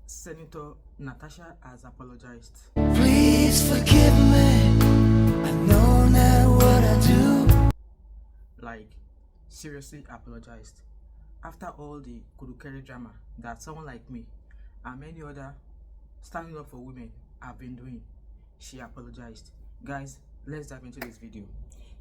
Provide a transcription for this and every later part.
Senator Natasha has apologized. Please forgive me, I know not what I do. Like, seriously apologized. After all the Kurukere drama that someone like me and many other standing up for women have been doing, she apologized. Guys, let's dive into this video.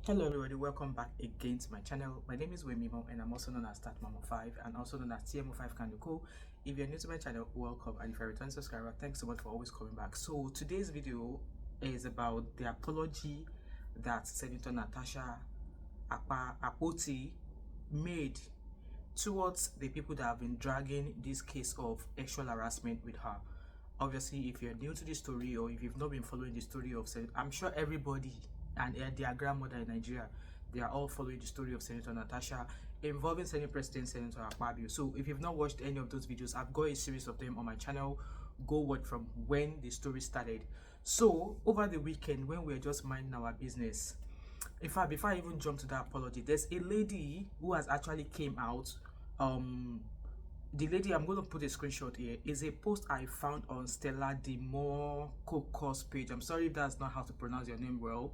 Hello everybody, welcome back again to my channel. My name is Wemimo and I'm also known as Start Mama 5 and also known as TMO5 Kanduko. If you're new to my channel, welcome, and if you're a return subscriber, thanks so much for always coming back. So today's video is about the apology that Senator Natasha Akpoti made towards the people that have been dragging this case of sexual harassment with her. Obviously, if you're new to this story or if you've not been following the story of I'm sure everybody and their grandmother in Nigeria, they are all following the story of Senator Natasha involving Senate President Senator Akpabio. So if you've not watched any of those videos, I've got a series of them on my channel. Go watch from when the story started. So over the weekend, when we were just minding our business, in fact, before I even jump to that apology, there's a lady who has actually came out. The lady, I'm going to put a screenshot here, is a post I found on Stella Demore Kokos page. I'm sorry if that's not how to pronounce your name well.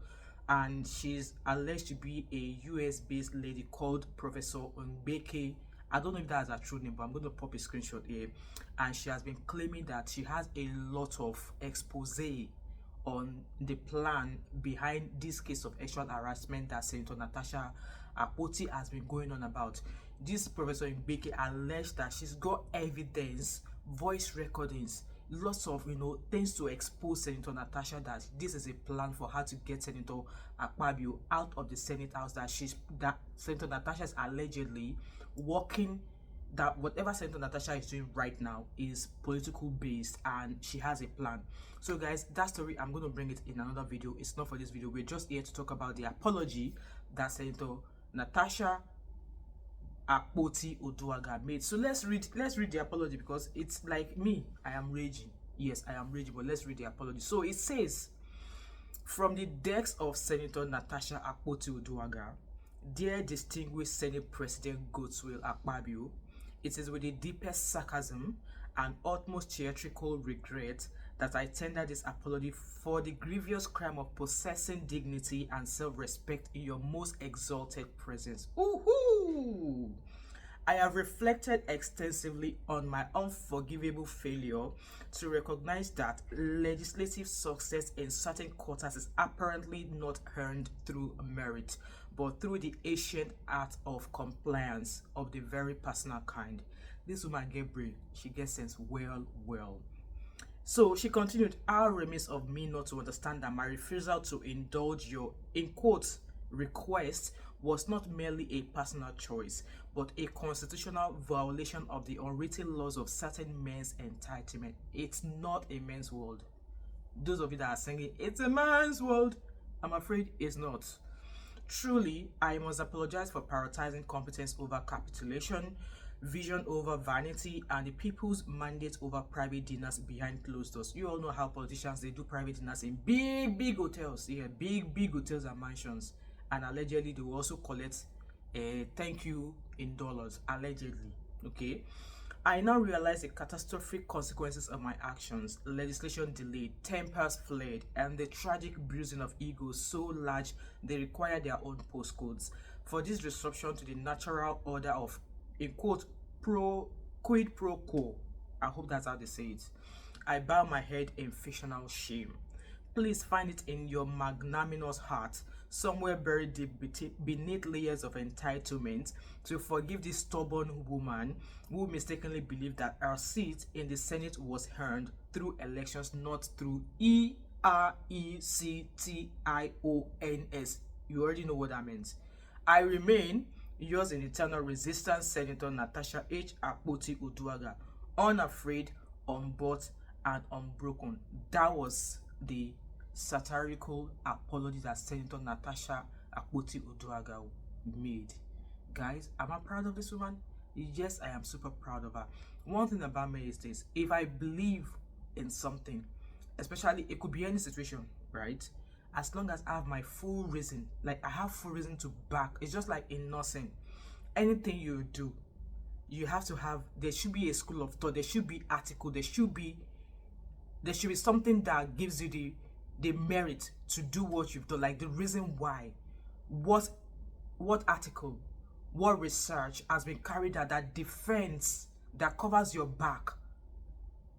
And she's alleged to be a US-based lady called Professor Mbeke. I don't know if that's her true name, but I'm going to pop a screenshot here. And she has been claiming that she has a lot of expose on the plan behind this case of sexual harassment that Senator Natasha Akpoti has been going on about. This Professor Mbeke alleged that she's got evidence, voice recordings, lots of things to expose Senator Natasha that this is a plan for her to get Senator Akpabio out of the Senate House, that Senator Natasha is allegedly working, that whatever Senator Natasha is doing right now is political based and she has a plan. So guys, that story, I'm going to bring it in another video. It's not for this video. We're just here to talk about the apology that Senator Natasha Akpoti Uduaghan made. So let's read the apology, because it's like me, I am raging. Yes, I am raging, but let's read the apology. So it says, from the desk of Senator Natasha Akpoti Uduaghan, dear distinguished Senate President Godswill Akpabio, it is with the deepest sarcasm and utmost theatrical regret that I tender this apology for the grievous crime of possessing dignity and self-respect in your most exalted presence. Woohoo! I have reflected extensively on my unforgivable failure to recognize that legislative success in certain quarters is apparently not earned through merit, but through the ancient art of compliance of the very personal kind. This woman get brain, she gets sense well. So she continued, how remiss of me not to understand that my refusal to indulge your, in quotes, request was not merely a personal choice, but a constitutional violation of the unwritten laws of certain men's entitlement. It's not a men's world. Those of you that are saying it's a man's world, I'm afraid it's not. Truly, I must apologize for prioritizing competence over capitulation, vision over vanity, and the people's mandate over private dinners behind closed doors. You all know how politicians, they do private dinners in big hotels, big hotels and mansions, and allegedly they will also collect a thank you in dollars, allegedly. Okay, I now realize the catastrophic consequences of my actions: legislation delayed, tempers flared, and the tragic bruising of egos so large they require their own postcodes. For this disruption to the natural order of, in quote, quid pro quo, I hope that's how they say it, I bow my head in fictional shame. Please find it in your magnanimous heart, somewhere buried deep beneath layers of entitlement, to forgive this stubborn woman who mistakenly believed that her seat in the Senate was earned through elections, not through ERECTIONS. You already know what that means. I remain yours in eternal resistance, Senator Natasha H. Akpoti Uduaghan, unafraid, unbought, and unbroken. That was the satirical apology that Senator Natasha Akpoti Uduaghan made. Guys, am I proud of this woman? Yes, I am super proud of her. One thing about me is this: if I believe in something, especially it could be any situation, right? As long as I have my full reason, like I have full reason to back, it's just like in nursing. Anything you do, you have to have, there should be a school of thought, there should be article, there should be something that gives you the merit to do what you've done, like the reason why, what article, what research has been carried out that defends, that covers your back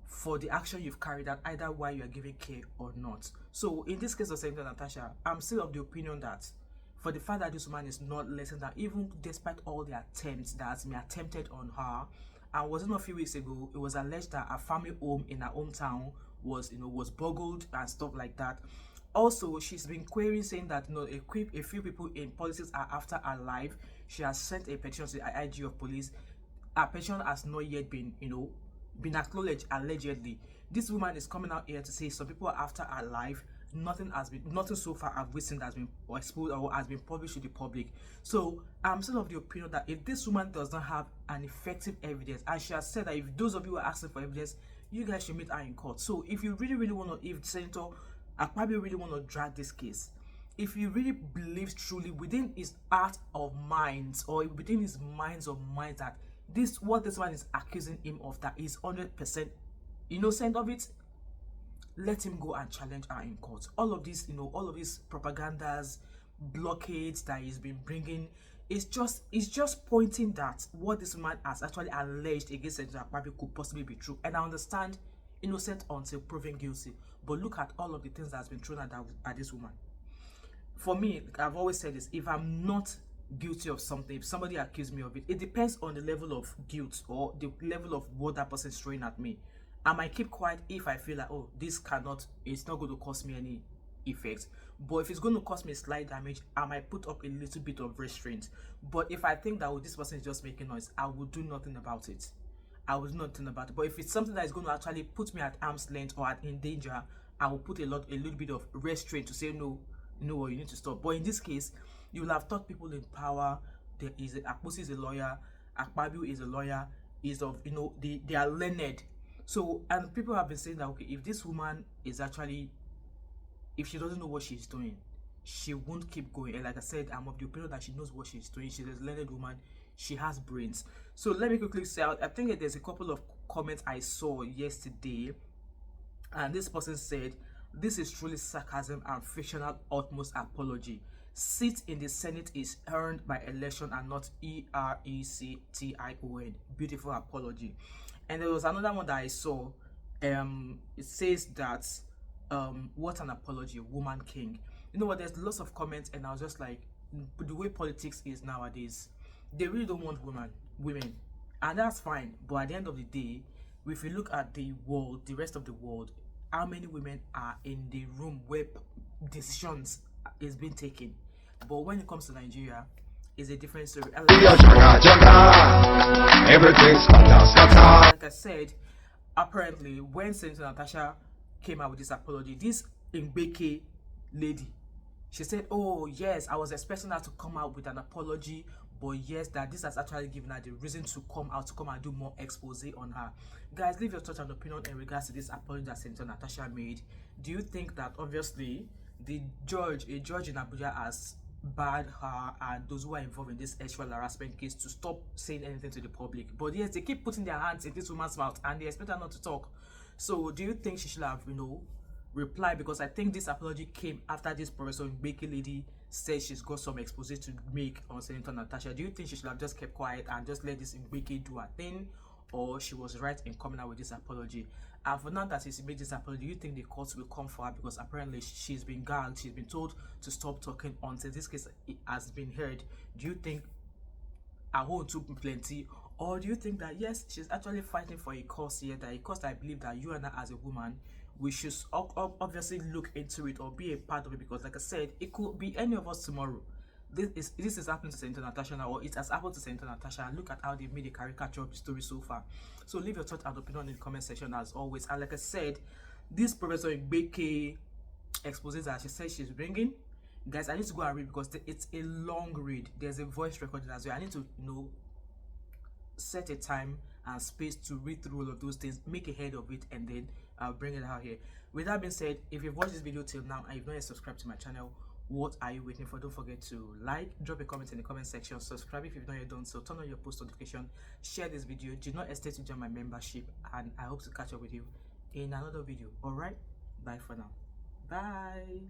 for the action you've carried out, either while you are giving care or not. So in this case of Senator Natasha, I'm still of the opinion that for the fact that this woman is not listening, that even despite all the attempts that has been attempted on her, and wasn't a few weeks ago, it was alleged that her family home in her hometown was burgled and stuff like that. Also, she's been querying, saying that a few people in politics are after her life. She has sent a petition to the IG of police. Her petition has not yet been acknowledged, allegedly. This woman is coming out here to say some people are after her life. Nothing so far have we seen that has been exposed or has been published to the public. So I'm still of the opinion that if this woman does not have an effective evidence, and she has said that if those of you are asking for evidence, you guys should meet her in court. So if you really want to, if Senator Akpabio really want to drag this case, if he really believes truly within his heart of minds, or within his minds of minds, that what this man is accusing him of, that is 100% innocent of it, let him go and challenge her in court. All of these propagandas, blockades that he's been bringing, it's just pointing that what this man has actually alleged against Senator Akpabio could possibly be true. And I understand innocent until proven guilty, but look at all of the things that has been thrown at this woman. For me, I've always said this: if I'm not guilty of something, if somebody accused me of it, it depends on the level of guilt or the level of what that person is throwing at me. I might keep quiet if I feel like, oh, it's not going to cause me any effect. But if it's going to cause me slight damage, I might put up a little bit of restraint. But if I think that, oh, this person is just making noise, I will do nothing about it. But if it's something that is going to actually put me at arm's length or in danger, I will put a little bit of restraint to say, no, you need to stop. But in this case, you will have thought people in power, Akpoti is a lawyer, Akpabio is a lawyer, they are learned. So, and people have been saying that, okay, if this woman is actually, if she doesn't know what she's doing, she won't keep going. And like I said, I'm of the opinion that she knows what she's doing. She's a learned woman. She has brains. So let me quickly say, I think that there's a couple of comments I saw yesterday, and this person said, "This is truly sarcasm and fictional utmost apology. Seat in the Senate is earned by election and not ERECTION. Beautiful apology." And there was another one that I saw. It says that, what an apology, woman king. You know what? There's lots of comments, and I was just like, the way politics is nowadays, they really don't want women, and that's fine. But at the end of the day, if you look at the rest of the world, how many women are in the room where decisions is being taken? But when it comes to Nigeria, it's a different story. Everything's fantastic. Like I said, apparently when Senator Natasha came out with this apology, this Mbeke lady, she said, oh yes, I was expecting her to come out with an apology, but yes, that this has actually given her the reason to come and do more expose on her. Guys, leave your thoughts and opinion in regards to this apology that Senator Natasha made. Do you think that obviously a judge in Abuja has barred her and those who are involved in this sexual harassment case to stop saying anything to the public? But yes, they keep putting their hands in this woman's mouth and they expect her not to talk. So do you think she should have, replied? Because I think this apology came after this Professor Mbeke lady says she's got some expose to make on Senator Natasha. Do you think she should have just kept quiet and just let this Mbeke do her thing, or she was right in coming out with this apology? And for now that she's made this apology, do you think the courts will come for her? Because apparently she's been gagged, she's been told to stop talking until this case has been heard. Do you think her own too plenty, or do you think that yes, she's actually fighting for a cause here, that a cause that I believe that you and I as a woman, we should obviously look into it or be a part of it? Because like I said, it could be any of us tomorrow. This is happening to Senator Natasha now, or it has happened to Senator Natasha, and look at how they've made a caricature of the story so far. So leave your thoughts and opinion in the comment section as always. And like I said, this Professor Mbeke exposes that she says she's bringing, guys, I need to go and read because it's a long read. There's a voice recording as well. I need to set a time and space to read through all of those things, make a head of it, and then I'll bring it out here. With that being said, if you've watched this video till now and you've not yet subscribed to my channel, What are you waiting for? Don't forget to like, drop a comment in the comment section, subscribe if you've not yet done so, turn on your post notification, share this video. Do not hesitate to join my membership, and I hope to catch up with you in another video. All right, bye for now. Bye.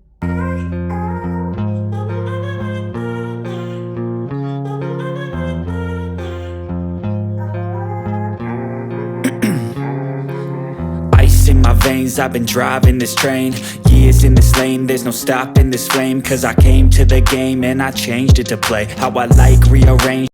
Ice in my veins, I've been driving this train. Years in this lane, there's no stopping this flame. Cause I came to the game and I changed it to play how I like, rearrange